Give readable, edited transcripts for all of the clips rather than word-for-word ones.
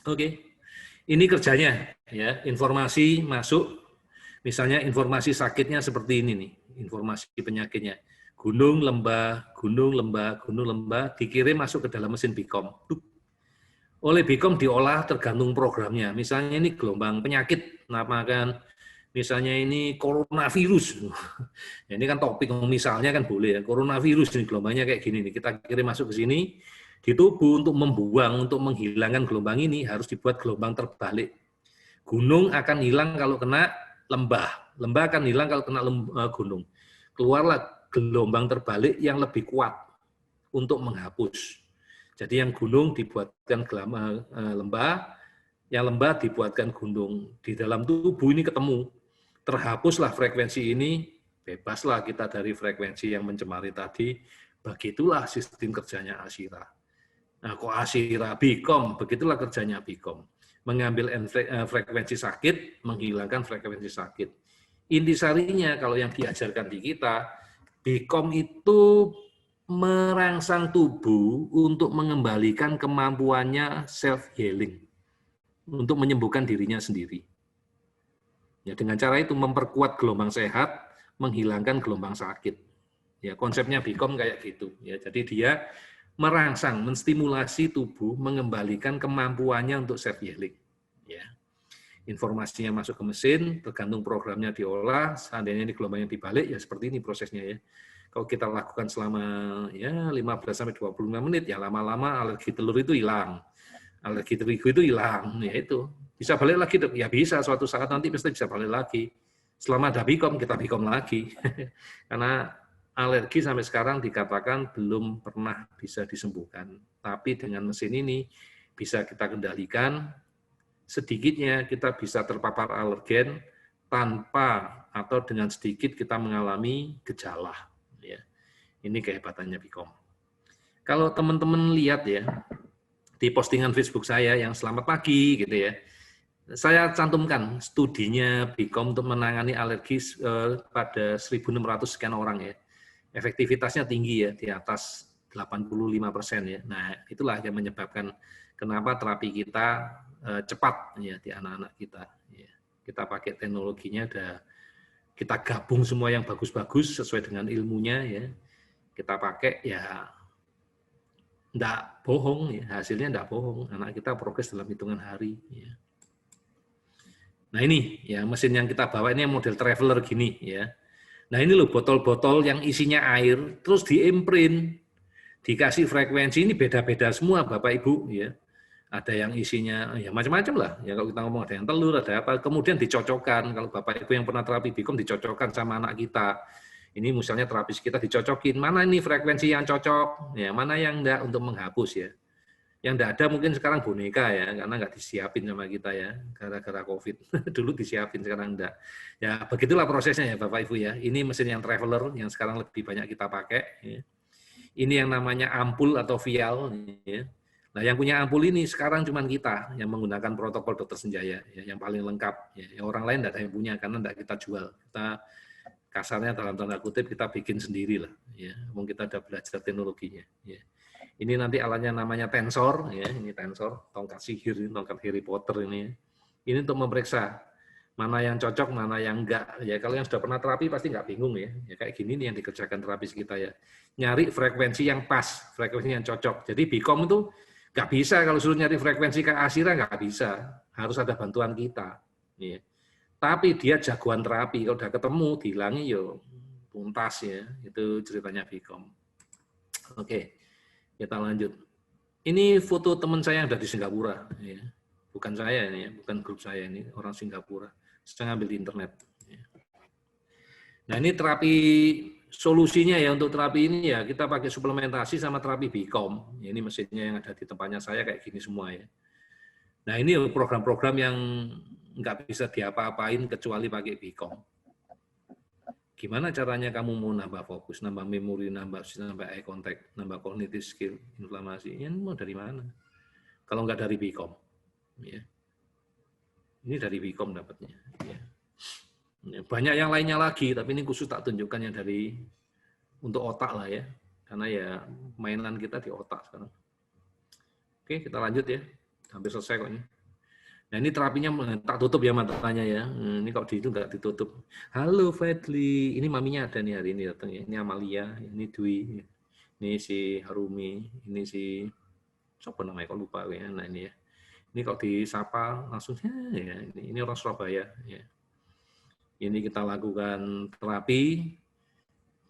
Oke, ini kerjanya ya, informasi masuk, misalnya informasi sakitnya seperti ini nih, informasi penyakitnya. Gunung, lembah, gunung, lembah, gunung, lembah, dikirim masuk ke dalam mesin Bicom. Oleh Bicom diolah tergantung programnya. Misalnya ini gelombang penyakit, namakan misalnya ini coronavirus. Ya, ini kan topik misalnya kan boleh ya. Coronavirus ini gelombangnya kayak gini nih. Kita kirim masuk ke sini, di tubuh untuk membuang, untuk menghilangkan gelombang ini harus dibuat gelombang terbalik. Gunung akan hilang kalau kena lembah. Lembah akan hilang kalau kena gunung. Keluarlah gelombang terbalik yang lebih kuat untuk menghapus. Jadi yang gunung dibuatkan lembah, yang lembah dibuatkan gunung. Di dalam tubuh ini ketemu. Terhapuslah frekuensi ini, bebaslah kita dari frekuensi yang mencemari tadi. Begitulah sistem kerjanya Ashira. Nah, kok Ashira Bicom, begitulah kerjanya Bicom. Mengambil frekuensi sakit, menghilangkan frekuensi sakit. Intisarinya kalau yang diajarkan di kita, Bicom itu merangsang tubuh untuk mengembalikan kemampuannya self-healing, untuk menyembuhkan dirinya sendiri. Ya, dengan cara itu memperkuat gelombang sehat, menghilangkan gelombang sakit. Ya, konsepnya Bicom kayak gitu. Ya, jadi dia merangsang, menstimulasi tubuh, mengembalikan kemampuannya untuk self-healing. Ya. Informasinya masuk ke mesin, tergantung programnya diolah, seandainya ini gelombangnya dibalik, ya seperti ini prosesnya ya. Kalau kita lakukan selama ya 15-25 menit, ya lama-lama alergi telur itu hilang. Alergi terigu itu hilang, ya itu. Bisa balik lagi, ya bisa, suatu saat nanti pasti bisa balik lagi. Selama ada Bicom, kita Bicom lagi. Karena alergi sampai sekarang dikatakan belum pernah bisa disembuhkan. Tapi dengan mesin ini bisa kita kendalikan, sedikitnya kita bisa terpapar alergen tanpa atau dengan sedikit kita mengalami gejala. Ya. Ini kehebatannya Bicom. Kalau teman-teman lihat ya, di postingan Facebook saya yang selamat pagi gitu ya, saya cantumkan studinya Bicom untuk menangani alergi pada 1.600 sekian orang ya. Efektivitasnya tinggi ya, di atas 85% ya. Nah, itulah yang menyebabkan kenapa terapi kita cepat ya di anak-anak kita. Ya. Kita pakai teknologinya, kita gabung semua yang bagus-bagus sesuai dengan ilmunya ya. Kita pakai ya enggak bohong ya, hasilnya enggak bohong. Anak kita progres dalam hitungan hari ya. Nah ini ya mesin yang kita bawa ini model traveler gini ya. Nah ini loh botol-botol yang isinya air terus diimprint, dikasih frekuensi, ini beda-beda semua Bapak Ibu ya. Ada yang isinya ya macam-macam lah. Ya kalau kita ngomong ada yang telur, ada apa, kemudian dicocokkan. Kalau Bapak Ibu yang pernah terapi Bicom dicocokkan sama anak kita. Ini misalnya terapis kita dicocokin, mana ini frekuensi yang cocok, ya mana yang enggak untuk menghapus ya. Yang enggak ada mungkin sekarang boneka ya, karena enggak disiapin sama kita ya, gara-gara COVID. Dulu disiapin, sekarang enggak. Ya begitulah prosesnya ya Bapak Ibu ya. Ini mesin yang traveler yang sekarang lebih banyak kita pakai. Ya. Ini yang namanya ampul atau vial. Ya. Nah yang punya ampul ini sekarang cuma kita yang menggunakan protokol Dokter Senjaya, ya, yang paling lengkap. Ya. Yang orang lain enggak ada yang punya karena enggak kita jual. Kita kasarnya dalam tanda kutip kita bikin sendiri lah. Ya. Mungkin kita ada belajar teknologinya. Ya. Ini nanti alatnya namanya tensor, ya ini tensor, tongkat sihir, tongkat Harry Potter ini. Ini untuk memeriksa mana yang cocok, mana yang enggak. Ya kalau yang sudah pernah terapi pasti enggak bingung ya. Ya kayak gini nih yang dikerjakan terapis kita ya. Nyari frekuensi yang pas, frekuensi yang cocok. Jadi Bicom itu enggak bisa kalau suruh nyari frekuensi ke Ashira enggak bisa. Harus ada bantuan kita. Ya. Tapi dia jagoan terapi. Kalau udah ketemu dihilangi yo tuntas ya. Itu ceritanya Bicom. Oke. Kita lanjut. Ini foto teman saya yang ada di Singapura. Ya. Bukan saya ini, ya. Bukan grup saya ini, orang Singapura. Saya ngambil di internet. Ya. Nah ini terapi solusinya ya untuk terapi ini ya kita pakai suplementasi sama terapi Bicom. Ya, ini mesinnya yang ada di tempatnya saya kayak gini semua ya. Nah ini program-program yang nggak bisa diapa-apain kecuali pakai Bicom. Gimana caranya kamu mau nambah fokus, nambah memori, nambah eye contact, nambah cognitive skill, inflamasi? Ini mau dari mana? Kalau nggak dari Bicom, ya. Ini dari Bicom dapatnya. Ya. Banyak yang lainnya lagi, tapi ini khusus tak tunjukkan yang dari untuk otak lah ya, karena ya mainan kita di otak sekarang. Oke, kita lanjut ya. hampir selesai kok ini. Nah ini terapinya tak tutup ya matanya ya. Ini kalau di itu nggak ditutup. Halo Fadli, ini maminya ada nih hari ini datang ya. Ini Amalia, ini Dwi, ini si Harumi, ini si siapa namanya kok lupa ya. Nah ini ya. Ini kalau disapa langsung ya ini orang Surabaya ya. Ini kita lakukan terapi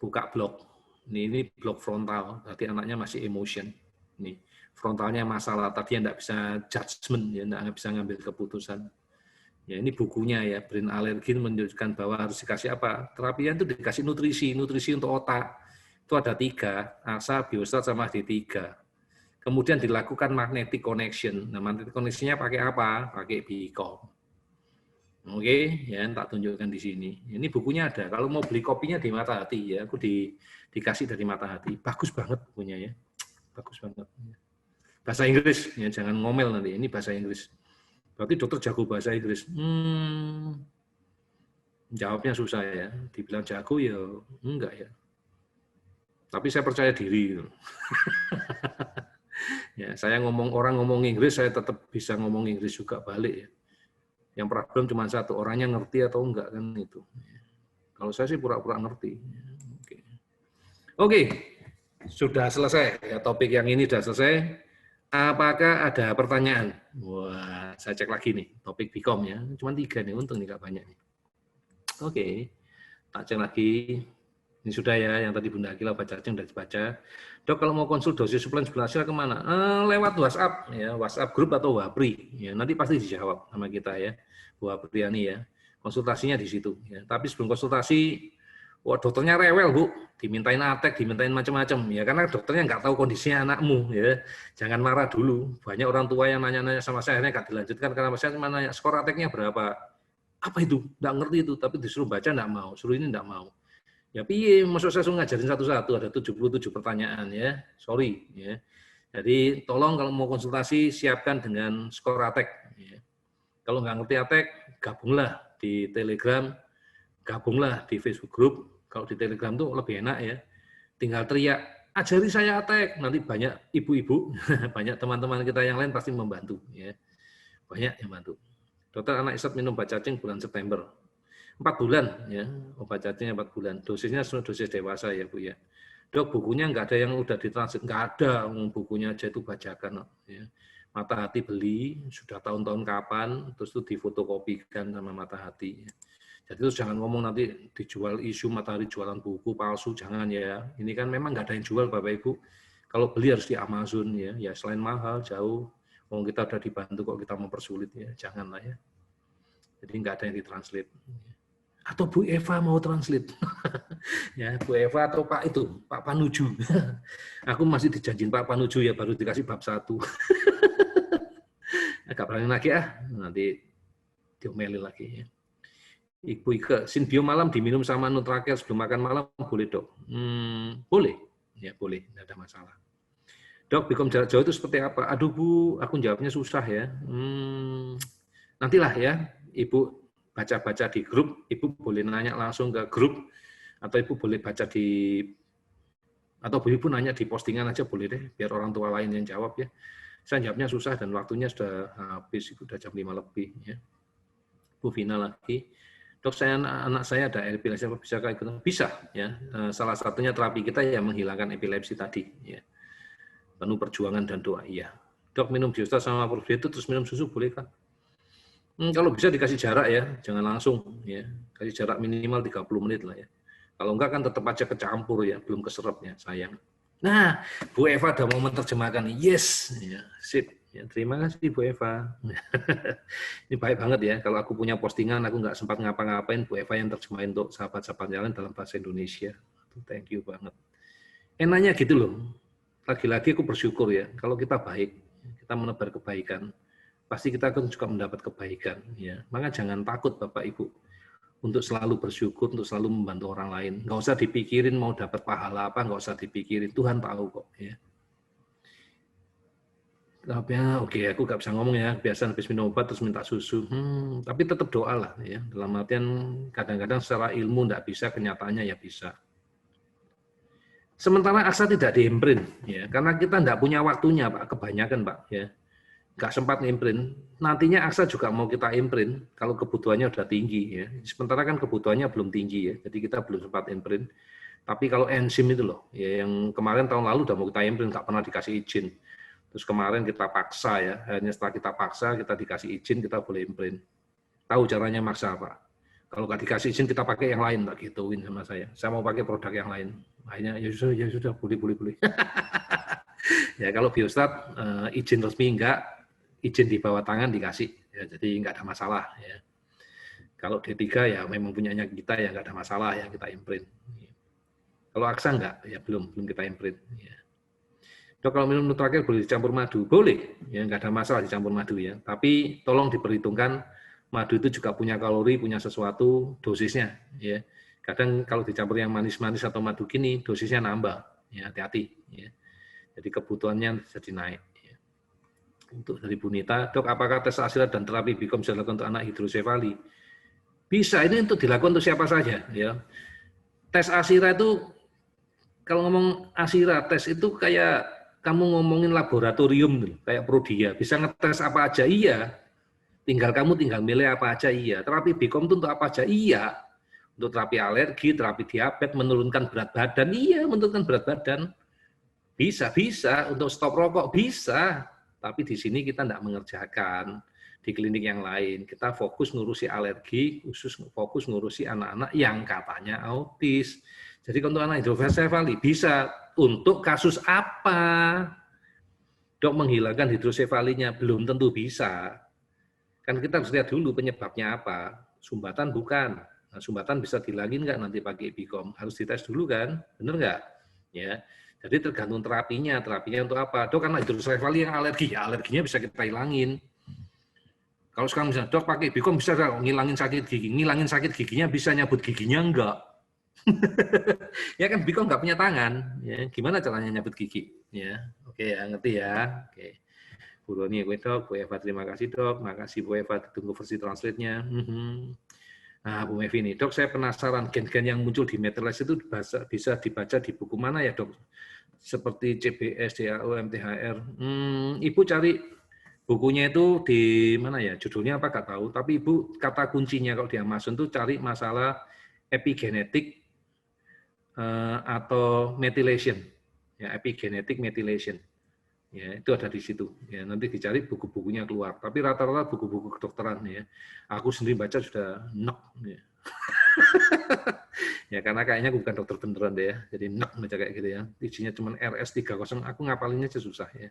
buka blok. Ini blok frontal, berarti anaknya masih emotion. Nih, frontalnya masalah, tadi yang tidak bisa judgement, ya tidak bisa ngambil keputusan. Ya ini bukunya ya, Brain Allergen menunjukkan bahwa harus dikasih apa? Terapian itu dikasih nutrisi untuk otak. Itu ada 3, asa, biostat, sama D3. Kemudian dilakukan magnetic connection. Nah, magnetic connection-nya pakai apa? Pakai BICOM. Oke, ya tak tunjukkan di sini. Ini bukunya ada. Kalau mau beli kopinya di Mata Hati ya, aku dikasih dari Mata Hati. Bagus banget bukunya ya. Bagus banget. Bahasa Inggris ya, jangan ngomel nanti. Ini bahasa Inggris. Berarti dokter jago bahasa Inggris. Jawabnya susah ya. Dibilang jago ya enggak ya. Tapi saya percaya diri. Ya, orang ngomong Inggris, saya tetap bisa ngomong Inggris juga balik ya. Yang problem cuma satu, orangnya ngerti atau enggak kan itu. Kalau saya sih pura-pura ngerti. Oke, sudah selesai ya, topik yang ini sudah selesai. Apakah ada pertanyaan? Wah, saya cek lagi nih topik BICOM ya, cuma 3 nih, untung nih nggak banyak nih. Oke, tak cek lagi. Ini sudah ya, yang tadi Bunda Akila baca sudah dibaca. Dok, kalau mau konsul dosis suplemen berhasil kemana? Lewat WhatsApp, ya, WhatsApp grup atau Wapri. Ya, nanti pasti dijawab sama kita ya, Bu Apriani ya. Konsultasinya di situ. Ya. Tapi sebelum konsultasi, wah dokternya rewel Bu, dimintain atek, dimintain macam-macam. Ya karena dokternya nggak tahu kondisinya anakmu. Ya, jangan marah dulu. Banyak orang tua yang nanya-nanya sama saya, akhirnya nggak dilanjutkan karena saya cuma nanya skor ateknya berapa. Apa itu? Nggak ngerti itu, tapi disuruh baca nggak mau, suruh ini nggak mau. Ya piye, maksud saya ngajarin satu-satu, ada 77 pertanyaan ya, sorry ya. Jadi tolong kalau mau konsultasi siapkan dengan skor atek. Ya. Kalau nggak ngerti atek, gabunglah di Telegram, gabunglah di Facebook group. Kalau di Telegram tuh lebih enak ya. Tinggal teriak, ajari saya atek. Nanti banyak ibu-ibu, banyak teman-teman kita yang lain pasti membantu. Ya. Banyak yang bantu. Dokter anak Isat minum obat cacing bulan September. 4 bulan ya, obat cacingnya 4 bulan. Dosisnya dosis dewasa ya Bu ya. Dok, bukunya nggak ada yang udah ditranslate, nggak ada, bukunya aja itu bajakan ya. Mata Hati beli sudah tahun-tahun kapan, terus itu difotokopikan sama Mata Hati. Jadi itu jangan ngomong nanti dijual isu Matahari jualan buku palsu, jangan ya. Ini kan memang nggak ada yang jual Bapak Ibu. Kalau beli harus di Amazon ya. Ya selain mahal jauh, mau kita udah dibantu kok kita mempersulit ya, janganlah ya. Jadi nggak ada yang ditranslate. Atau Bu Eva mau translate. Ya, Bu Eva atau Pak Panuju. Aku masih dijanjin Pak Panuju ya, baru dikasih bab 1. Agak berani lagi nanti diomelin lagi ya. Ibu Ike, Sinbio malam diminum sama Nutrakel sebelum makan malam boleh Dok? Boleh, ya boleh, tidak ada masalah. Dok, BICOM jarak jauh itu seperti apa? Aduh Bu, aku jawabnya susah ya. Nantilah ya, Ibu baca-baca di grup, Ibu boleh nanya langsung ke grup, atau Ibu boleh baca atau Ibu nanya di postingan aja boleh deh, biar orang tua lain yang jawab ya. Saya jawabnya susah dan waktunya sudah habis, sudah jam 5 lebih. Ya. Bu Vina lagi, Dok, anak saya ada epilepsi, apa bisa ikut? Bisa ya. Salah satunya terapi kita yang menghilangkan epilepsi tadi. Ya. Penuh perjuangan dan doa. Iya. Dok, minum biostat sama probiotik terus minum susu boleh kan? Kalau bisa dikasih jarak ya, jangan langsung ya. Kasih jarak minimal 30 menit lah ya. Kalau enggak kan tetap aja kecampur ya, belum keserap ya, sayang. Nah, Bu Eva udah mau menerjemahkan. Yes, ya, sip. Ya, terima kasih Bu Eva. Ini baik banget ya, kalau aku punya postingan aku nggak sempat ngapa-ngapain, Bu Eva yang terjemahin untuk sahabat-sahabat jalan dalam bahasa Indonesia. Thank you banget. Enaknya gitu loh. Lagi-lagi aku bersyukur ya, kalau kita baik, kita menebar kebaikan, pasti kita akan juga mendapat kebaikan. Ya. Maka jangan takut Bapak Ibu untuk selalu bersyukur, untuk selalu membantu orang lain. Nggak usah dipikirin mau dapat pahala apa, nggak usah dipikirin. Tuhan tahu kok. Ya. Oke, aku nggak bisa ngomong ya. Biasa habis minum obat terus minta susu. Tapi tetap doa lah. Ya. Dalam artian kadang-kadang secara ilmu nggak bisa, kenyataannya ya bisa. Sementara asa tidak diimprint, ya, karena kita nggak punya waktunya Pak, kebanyakan Pak. Ya. nggak sempat imprint, nantinya aksa juga mau kita imprint kalau kebutuhannya udah tinggi ya. Sementara kan kebutuhannya belum tinggi ya, jadi kita belum sempat imprint. Tapi kalau enzim itu loh, ya yang kemarin tahun lalu udah mau kita imprint, nggak pernah dikasih izin. Terus kemarin kita paksa ya, hanya setelah kita paksa, kita dikasih izin, kita boleh imprint. Tahu caranya maksa apa? Kalau nggak dikasih izin, kita pakai yang lain, tak gituin sama saya. Saya mau pakai produk yang lain. Akhirnya ya sudah, boleh. Ya kalau biostat izin resmi enggak, izin di bawah tangan dikasih, ya, jadi nggak ada masalah. Ya. Kalau D3 ya memang punyanya kita ya nggak ada masalah ya kita imprint. Kalau aksa enggak, ya belum kita imprint. Ya. Dok, kalau minum Nutrakir boleh dicampur madu? Boleh, ya nggak ada masalah dicampur madu ya. Tapi tolong diperhitungkan madu itu juga punya kalori, punya sesuatu dosisnya. Ya. Kadang kalau dicampur yang manis-manis atau madu gini, dosisnya nambah. Ya, hati-hati. Ya. Jadi kebutuhannya jadi naik. Untuk dari Bunita, dok, apakah tes asirat dan terapi BIKOM bisa dilakukan untuk anak hidrosefali? Bisa, ini untuk dilakukan untuk siapa saja. Ya. Tes asirat itu, kalau ngomong asirat, tes itu kayak kamu ngomongin laboratorium, kayak Prodia. Bisa ngetes apa aja, iya. Kamu tinggal milih apa aja, iya. Terapi BIKOM itu untuk apa aja, iya. Untuk terapi alergi, terapi diabetes, menurunkan berat badan, iya, menurunkan berat badan. Bisa. Untuk stop rokok, bisa. Tapi di sini kita tidak mengerjakan di klinik yang lain. Kita fokus ngurusi alergi, fokus ngurusi anak-anak yang katanya autis. Jadi untuk anak hidrosefali bisa. Untuk kasus apa? Dok, menghilangkan hidrosefalinya belum tentu bisa. Kan kita harus lihat dulu penyebabnya apa. Sumbatan bukan. Nah, sumbatan bisa dihilangin nggak nanti pakai BIKOM? Harus dites dulu kan? Benar nggak? Ya. Jadi tergantung terapinya untuk apa? Dok, karena hidrosefali yang alergi, ya alerginya bisa kita hilangin. Kalau sekarang misalnya, dok pakai BIKOM bisa ngilangin sakit gigi, ngilangin sakit giginya bisa, nyabut giginya enggak. Ya kan BIKOM nggak punya tangan, ya gimana caranya nyabut gigi? Ya, oke ya, ngerti ya. Oke. Bu Roni, dok, Bu Eva terima kasih dok, makasih Bu Eva, tunggu versi translate-nya. Nah, Bu Mevi nih, dok saya penasaran gen-gen yang muncul di Meteorologis itu bisa dibaca di buku mana ya dok? Seperti CBS, DAO, MTHR. Ibu cari bukunya itu di mana ya? Judulnya apa nggak tahu. Tapi Ibu kata kuncinya kalau di Amazon itu cari masalah epigenetik atau methylation. Ya, epigenetik methylation. Ya, itu ada di situ. Ya, nanti dicari buku-bukunya keluar. Tapi rata-rata buku-buku kedokteran ya. Aku sendiri baca sudah nek. Ya. Ya karena kayaknya bukan dokter beneran deh ya. Jadi nek baca kayak gitu ya. Izinnya cuma RS30. Aku ngapalinnya aja susah ya.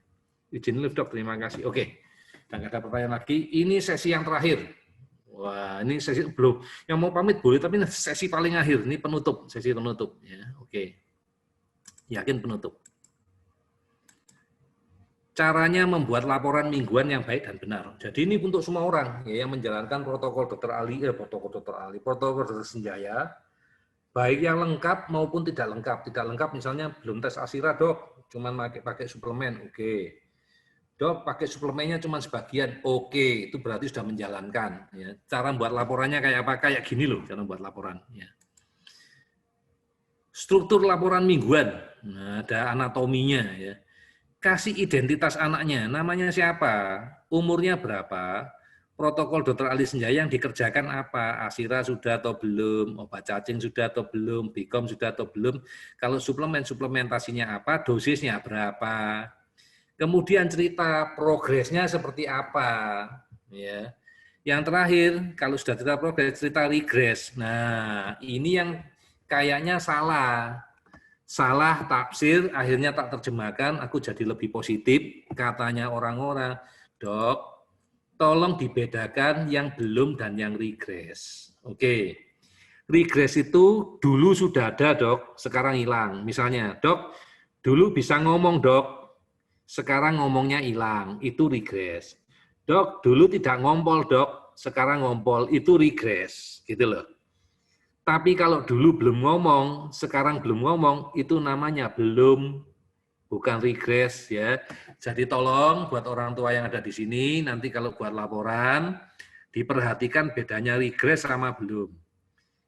Izin lift dok, terima kasih. Oke. Dan nggak ada pertanyaan lagi. Ini sesi yang terakhir. Wah, ini sesi belum. Yang mau pamit boleh, tapi sesi paling akhir. Ini penutup, sesi penutup. Ya, oke. Yakin penutup. Caranya membuat laporan mingguan yang baik dan benar. Jadi ini untuk semua orang ya, yang menjalankan protokol dokter senjaya, baik yang lengkap maupun tidak lengkap. Tidak lengkap misalnya belum tes asira dok, cuman pakai suplemen, oke. Dok pakai suplemennya cuma sebagian, oke, itu berarti sudah menjalankan. Ya. Cara buat laporannya kayak apa? Kayak gini loh cara buat laporan. Ya. Struktur laporan mingguan, nah, ada anatominya ya. Kasih identitas anaknya, namanya siapa, umurnya berapa, protokol dokter ahli senjaya yang dikerjakan apa, asira sudah atau belum, obat cacing sudah atau belum, BIKOM sudah atau belum, kalau suplementasinya apa, dosisnya berapa, kemudian cerita progresnya seperti apa, ya. Yang terakhir, kalau sudah cerita progres, cerita regres. Nah, ini yang kayaknya salah tafsir, akhirnya tak terjemahkan, aku jadi lebih positif, katanya orang-orang, dok, tolong dibedakan yang belum dan yang regres. Oke, regres itu dulu sudah ada dok, sekarang hilang. Misalnya, dok, dulu bisa ngomong dok, sekarang ngomongnya hilang, itu regres. Dok, dulu tidak ngompol dok, sekarang ngompol, itu regres, gitu loh. Tapi kalau dulu belum ngomong, sekarang belum ngomong, itu namanya belum, bukan regres ya. Jadi tolong buat orang tua yang ada di sini, nanti kalau buat laporan, diperhatikan bedanya regres sama belum.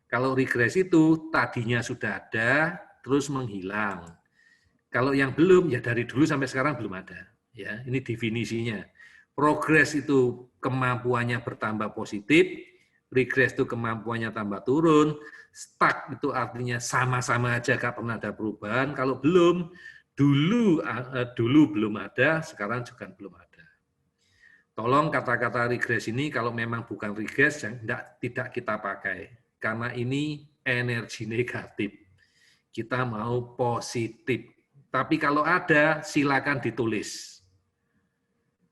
Kalau regres itu tadinya sudah ada, terus menghilang. Kalau yang belum, ya dari dulu sampai sekarang belum ada. Ya, ini definisinya. Progres itu kemampuannya bertambah positif, regress itu kemampuannya tambah turun, stuck itu artinya sama-sama aja gak pernah ada perubahan. Kalau belum, dulu belum ada, sekarang juga belum ada. Tolong kata-kata regress ini kalau memang bukan regress, tidak kita pakai. Karena ini energi negatif. Kita mau positif. Tapi kalau ada, silakan ditulis.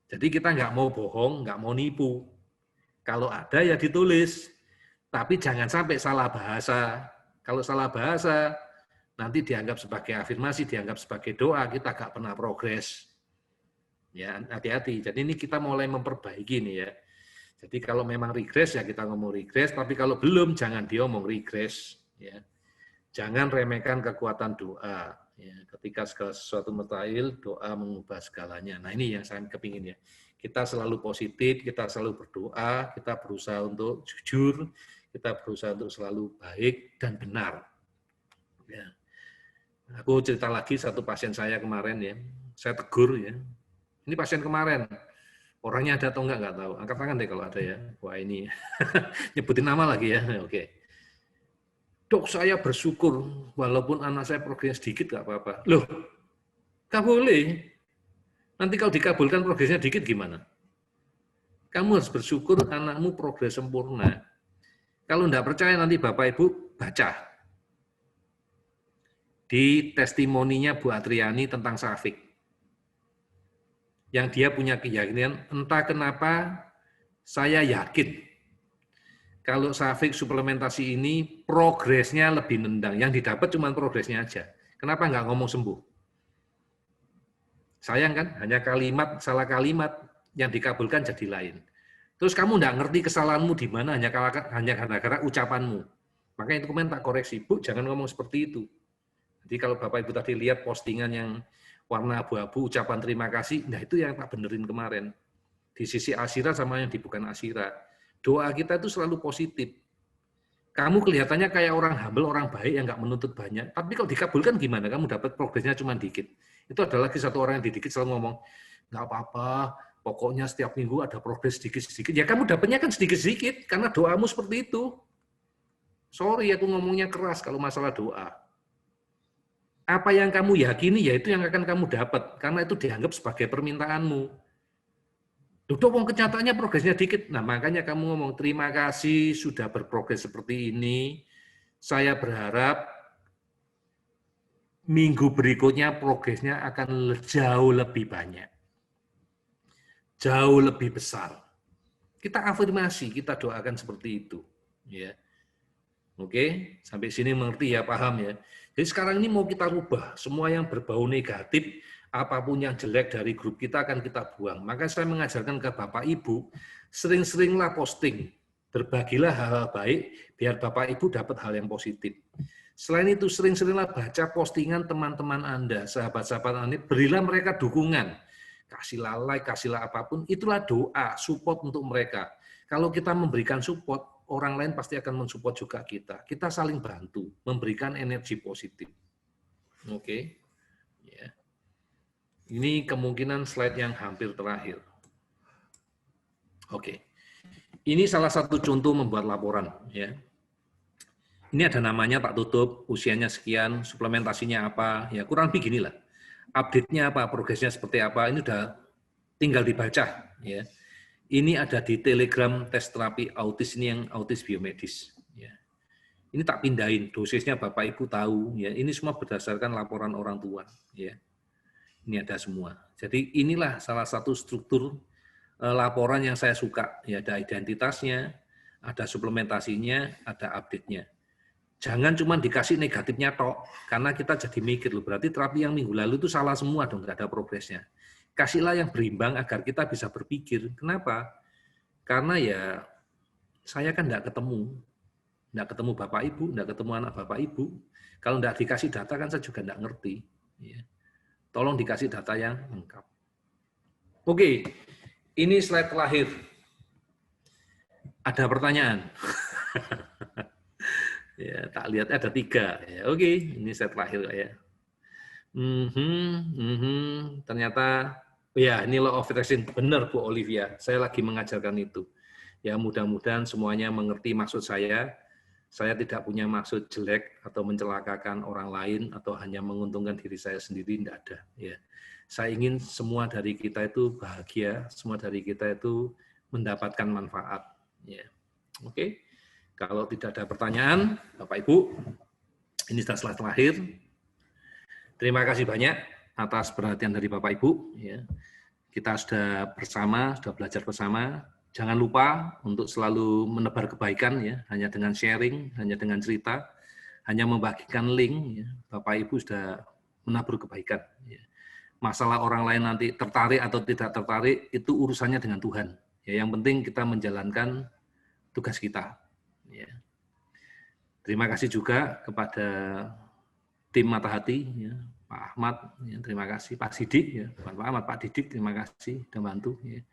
Jadi kita nggak mau bohong, nggak mau nipu. Kalau ada ya ditulis. Tapi jangan sampai salah bahasa. Kalau salah bahasa, nanti dianggap sebagai afirmasi, dianggap sebagai doa, kita nggak pernah progres. Ya, hati-hati. Jadi ini kita mulai memperbaiki nih ya. Jadi kalau memang regress ya kita ngomong regress, tapi kalau belum jangan diomong regress. Ya. Jangan remehkan kekuatan doa. Ya. Ketika segala sesuatu mustahil, doa mengubah segalanya. Nah ini yang saya kepingin ya. Kita selalu positif, kita selalu berdoa, kita berusaha untuk jujur, kita berusaha untuk selalu baik dan benar. Ya. Aku cerita lagi satu pasien saya kemarin ya, saya tegur ya. Ini pasien kemarin, orangnya ada atau enggak tahu. Angkat tangan deh kalau ada ya. Wah ini, nyebutin nama lagi ya. Oke. Dok, saya bersyukur, walaupun anak saya progres sedikit nggak apa-apa. Loh, nggak boleh. Nanti kalau dikabulkan progresnya dikit gimana? Kamu harus bersyukur anakmu progres sempurna. Kalau nggak percaya nanti Bapak Ibu baca di testimoninya Bu Atriani tentang Safik. Yang dia punya keyakinan, entah kenapa saya yakin kalau Safik suplementasi ini progresnya lebih nendang. Yang didapat cuma progresnya aja. Kenapa nggak ngomong sembuh? Sayang kan, hanya kalimat, salah kalimat yang dikabulkan jadi lain. Terus kamu nggak ngerti kesalahanmu di mana, hanya gara-gara ucapanmu. Makanya itu kemarin tak koreksi, Bu, jangan ngomong seperti itu. Jadi kalau Bapak Ibu tadi lihat postingan yang warna abu-abu, ucapan terima kasih, nah itu yang tak benerin kemarin. Di sisi Asyira sama yang di bukan Asyira. Doa kita itu selalu positif. Kamu kelihatannya kayak orang humble, orang baik yang nggak menuntut banyak. Tapi kalau dikabulkan gimana? Kamu dapat progresnya cuma dikit. Itu ada lagi satu orang yang dikit selalu ngomong, nggak apa-apa, pokoknya setiap minggu ada progres sedikit-sedikit. Ya kamu dapatnya kan sedikit-sedikit, karena doamu seperti itu. Sorry, aku ngomongnya keras kalau masalah doa. Apa yang kamu yakini, ya itu yang akan kamu dapat. Karena itu dianggap sebagai permintaanmu. Duduk wong kenyataannya progresnya dikit. Nah, makanya kamu ngomong, terima kasih sudah berprogres seperti ini. Saya berharap minggu berikutnya progresnya akan jauh lebih banyak. Jauh lebih besar. Kita afirmasi, kita doakan seperti itu. Ya. Oke, sampai sini mengerti ya, paham ya. Jadi sekarang ini mau kita rubah, semua yang berbau negatif, apapun yang jelek dari grup kita akan kita buang. Maka saya mengajarkan ke Bapak Ibu, sering-seringlah posting, berbagilah hal-hal baik, biar Bapak Ibu dapat hal yang positif. Selain itu, sering-seringlah baca postingan teman-teman Anda, sahabat-sahabat Anda, berilah mereka dukungan. Kasihlah like, kasihlah apapun, itulah doa, support untuk mereka. Kalau kita memberikan support, orang lain pasti akan mensupport juga kita. Kita saling bantu, memberikan energi positif. Oke. Ya. Ini kemungkinan slide yang hampir terakhir. Oke. Ini salah satu contoh membuat laporan. Ya. Ini ada namanya, tak tutup, usianya sekian, suplementasinya apa, ya kurang lebih ginilah. Update-nya apa, progresnya seperti apa, ini udah tinggal dibaca. Ya. Ini ada di Telegram tes terapi autis, ini yang autis biomedis. Ya. Ini tak pindahin, dosisnya Bapak Ibu tahu. Ya. Ini semua berdasarkan laporan orang tua. Ya. Ini ada semua. Jadi inilah salah satu struktur laporan yang saya suka. Ya, ada identitasnya, ada suplementasinya, ada update-nya. Jangan cuma dikasih negatifnya tok, karena kita jadi mikir, loh, berarti terapi yang minggu lalu itu salah semua dong, nggak ada progresnya. Kasihlah yang berimbang agar kita bisa berpikir. Kenapa? Karena ya saya kan nggak ketemu Bapak Ibu, nggak ketemu anak Bapak Ibu. Kalau nggak dikasih data kan saya juga nggak ngerti. Ya. Tolong dikasih data yang lengkap. Oke, ini slide terakhir. Ada pertanyaan? Ya, tak lihat ada 3. Ya, oke, ini slide terakhir ya. Ternyata Ya, ini law of attraction. Benar, Bu Olivia. Saya lagi mengajarkan itu. Ya, mudah-mudahan semuanya mengerti maksud saya. Saya tidak punya maksud jelek atau mencelakakan orang lain atau hanya menguntungkan diri saya sendiri, tidak ada. Ya, saya ingin semua dari kita itu bahagia, semua dari kita itu mendapatkan manfaat. Ya, oke. Kalau tidak ada pertanyaan, Bapak Ibu, ini sudah slide terakhir. Terima kasih banyak atas perhatian dari Bapak Ibu. Ya. Kita sudah bersama, sudah belajar bersama. Jangan lupa untuk selalu menebar kebaikan, ya, hanya dengan sharing, hanya dengan cerita, hanya membagikan link. Ya. Bapak Ibu sudah menabur kebaikan. Ya. Masalah orang lain nanti tertarik atau tidak tertarik itu urusannya dengan Tuhan. Ya, yang penting kita menjalankan tugas kita. Ya. Terima kasih juga kepada tim Mata Hati, ya, Pak Ahmad, ya, terima kasih, Pak Sidik, ya, bukan Pak Ahmad, Pak Didik, terima kasih sudah bantu. Ya.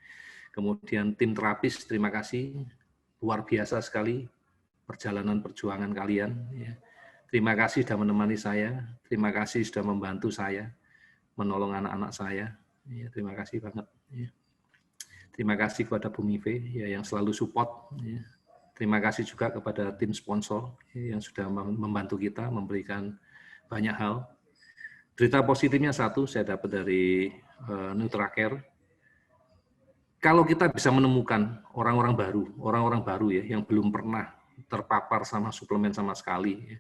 Kemudian tim terapis, terima kasih, luar biasa sekali perjalanan perjuangan kalian. Ya. Terima kasih sudah menemani saya, terima kasih sudah membantu saya, menolong anak-anak saya. Ya, terima kasih banget. Ya. Terima kasih kepada Bu Mive, ya, yang selalu support. Ya. Terima kasih juga kepada tim sponsor, ya, yang sudah membantu kita, memberikan banyak hal. Berita positifnya satu, saya dapat dari NutraCare. Kalau kita bisa menemukan orang-orang baru ya, yang belum pernah terpapar sama suplemen sama sekali, ya.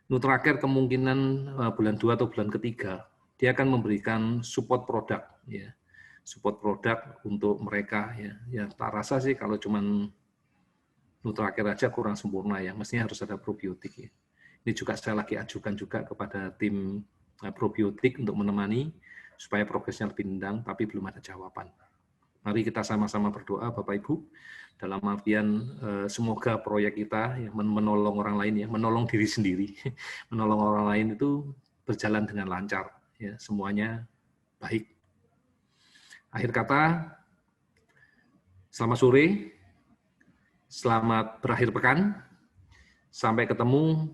NutraCare kemungkinan bulan 2 atau bulan ketiga, dia akan memberikan support produk, ya, support produk untuk mereka, ya. Ya, tak rasa sih kalau cuman NutraCare aja kurang sempurna ya, mestinya harus ada probiotik ya. Ini juga saya lagi ajukan juga kepada tim probiotik untuk menemani supaya progresnya lebih nendang, tapi belum ada jawaban. Mari kita sama-sama berdoa, Bapak Ibu, dalam artian semoga proyek kita ya, menolong orang lain ya, menolong diri sendiri, menolong orang lain itu berjalan dengan lancar, ya, semuanya baik. Akhir kata, selamat sore, selamat berakhir pekan, sampai ketemu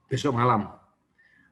besok malam.